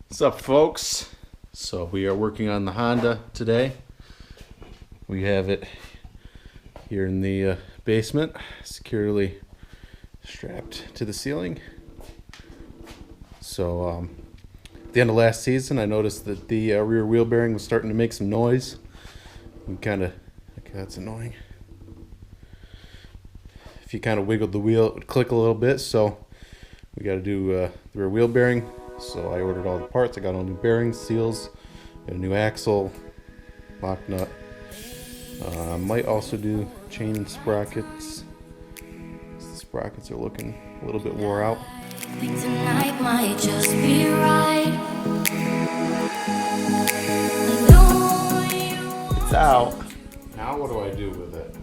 What's up, folks? So we are working on the Honda today. We have it here in the basement, securely strapped to the ceiling. So at the end of last season, I noticed that the rear wheel bearing was starting to make some noise. We okay, that's annoying. If you kind of wiggled the wheel, it would click a little bit. So we got to do the rear wheel bearing. So I ordered all the parts. I got all new bearings, seals, got a new axle, lock nut. Might also do chain and sprockets. The sprockets are looking a little bit wore out. Tonight might just be right. It's out. Now what do I do with it?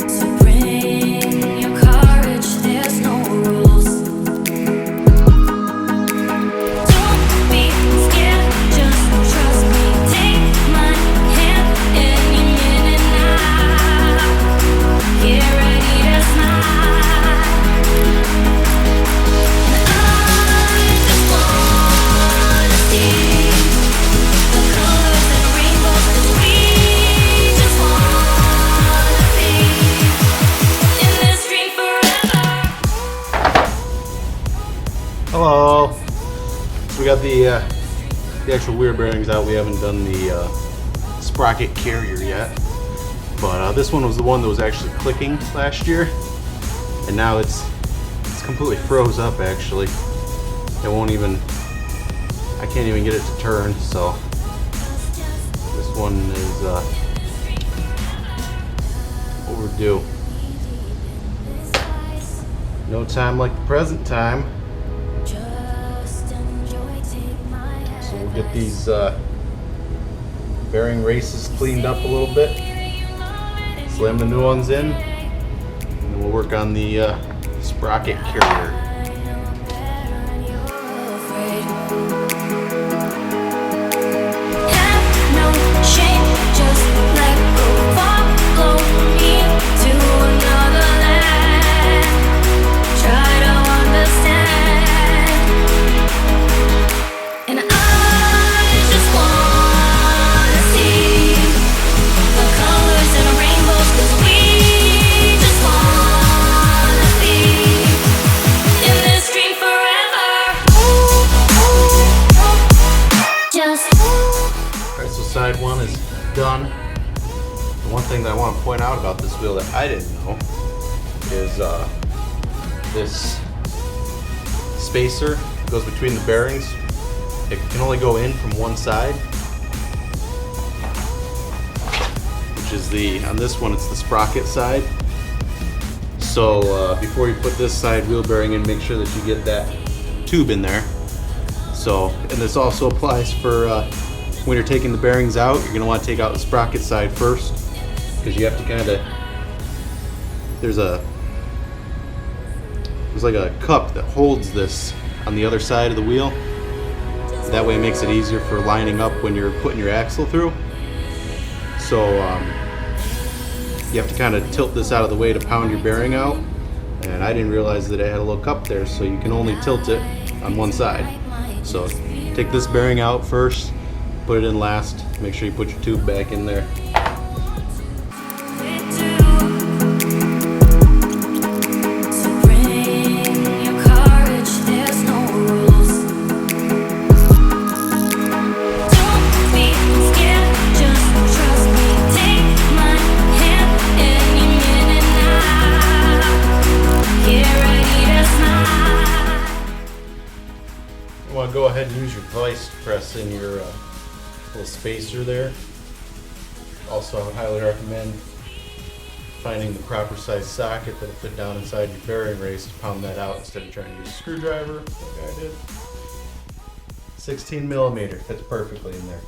So bring your courage, there's no rules. Don't be scared, just trust me. Take my hand any minute now. Get ready to smile. And I just wanna see the colors and rainbows, 'cause we just wanna be in this dream forever. Hello. So we got the actual wheel bearings out. We haven't done the Sprocket carrier yet, but this one was the one that was actually clicking last year, and now it's completely froze up. Actually, it won't even. I can't even get it to turn. So this one is overdue. No time like the present time. Just enjoy, take my So we'll get these bearing races cleaned up a little bit, slam the new ones in, and then we'll work on the Sprocket carrier. Alright, so side one is done. The one thing that I want to point out about this wheel that I didn't know is this spacer goes between the bearings. It can only go in from one side, which is on this one it's the Sprocket side. So before you put this side wheel bearing in, make sure that you get that tube in there. So, and this also applies for when you're taking the bearings out, you're going to want to take out the Sprocket side first, because you have to kind of, there's like a cup that holds this on the other side of the wheel. That way it makes it easier for lining up when you're putting your axle through. So you have to kind of tilt this out of the way to pound your bearing out. And I didn't realize that it had a little cup there, so you can only tilt it on one side. So take this bearing out first, put it in last, make sure you put your tube back in there. You want to go ahead and use your vise to press in your little spacer there. Also, I would highly recommend finding the proper size socket that'll fit down inside your bearing race to pound that out instead of trying to use a screwdriver like I did. 16 millimeter fits perfectly in there.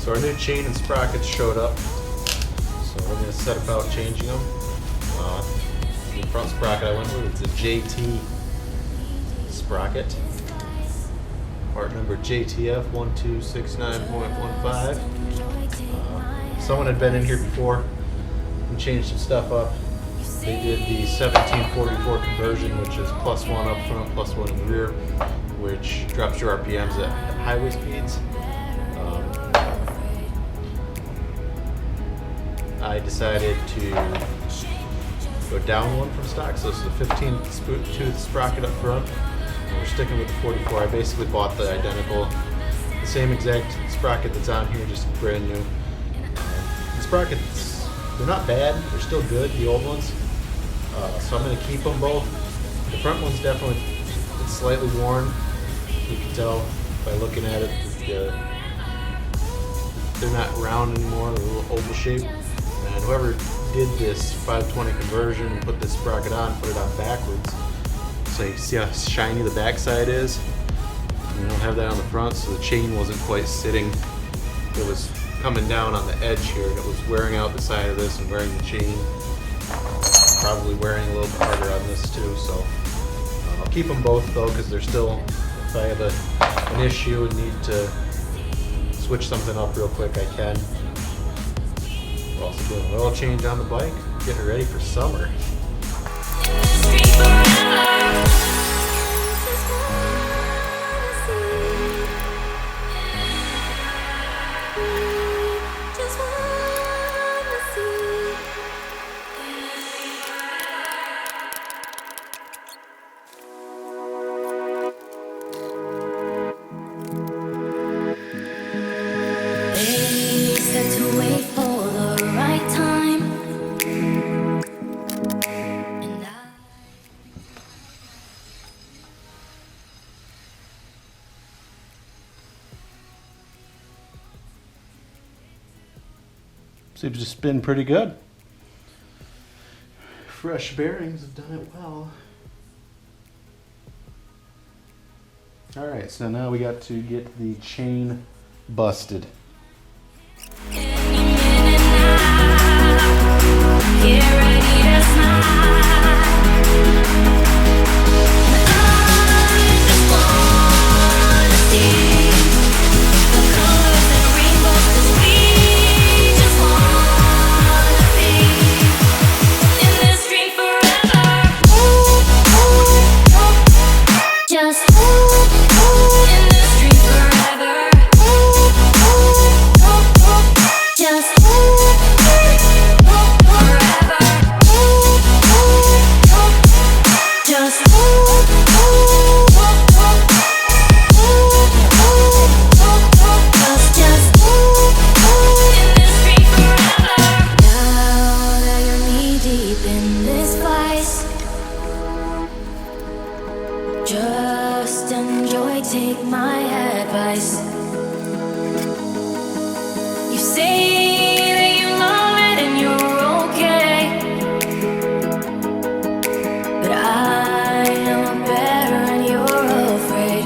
So our new chain and sprockets showed up. So we're going to set about changing them. The front sprocket I went with, it's a JT sprocket. Part number JTF 1269.15. Someone had been in here before and changed some stuff up. They did the 1744 conversion, which is +1 up front, +1 in the rear, which drops your RPMs at highway speeds. I decided to go down one from stock, so this is a 15-tooth sprocket up front, and we're sticking with the 44. I basically bought the same exact sprocket that's on here, just brand new. The sprockets, they're not bad, they're still good, the old ones. So I'm going to keep them both. The front one's definitely it's slightly worn. You can tell by looking at it. They're not round anymore, they're a little oval shaped. And whoever did this 520 conversion and put this sprocket on, put it on backwards. So you see how shiny the backside is? You don't have that on the front, so the chain wasn't quite sitting. It was coming down on the edge here, and it was wearing out the side of this and wearing the chain. Probably wearing a little bit harder on this too, so I'll keep them both though, because they're still, if I have an issue and need to switch something up real quick, I can. We're also doing an oil change on the bike, getting ready for summer. Seems to spin pretty good. Fresh bearings have done it well. Alright, so now we got to get the chain busted. Just enjoy, take my advice. You say that you love it and you're okay, but I know better and you're afraid.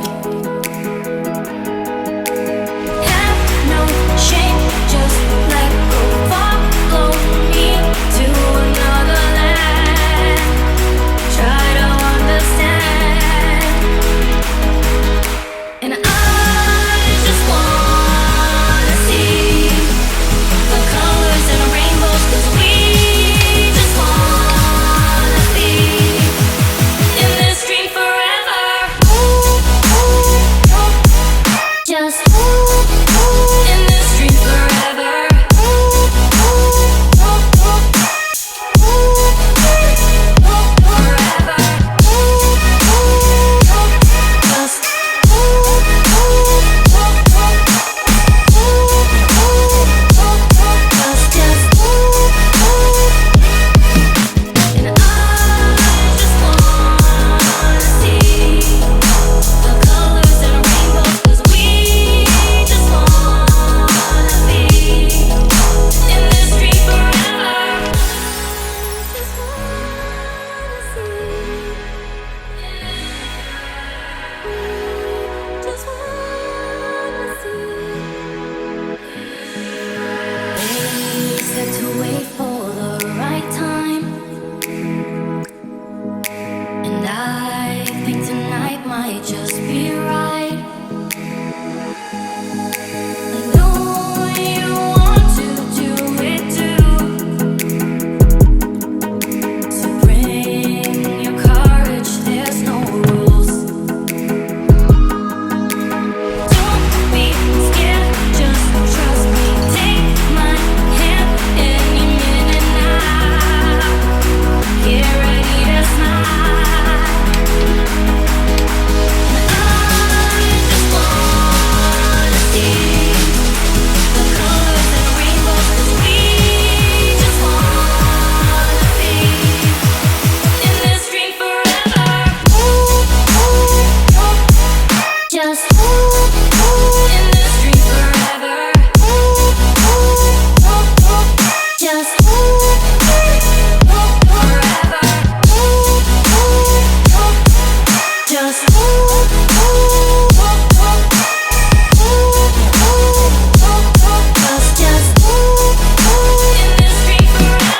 Have no shame, just let go, follow me to another land. Try to understand. And I just wanna see the colors and rainbows, 'cause we just wanna be in this dream forever. Just in this dream forever. Just be right. oh, oh.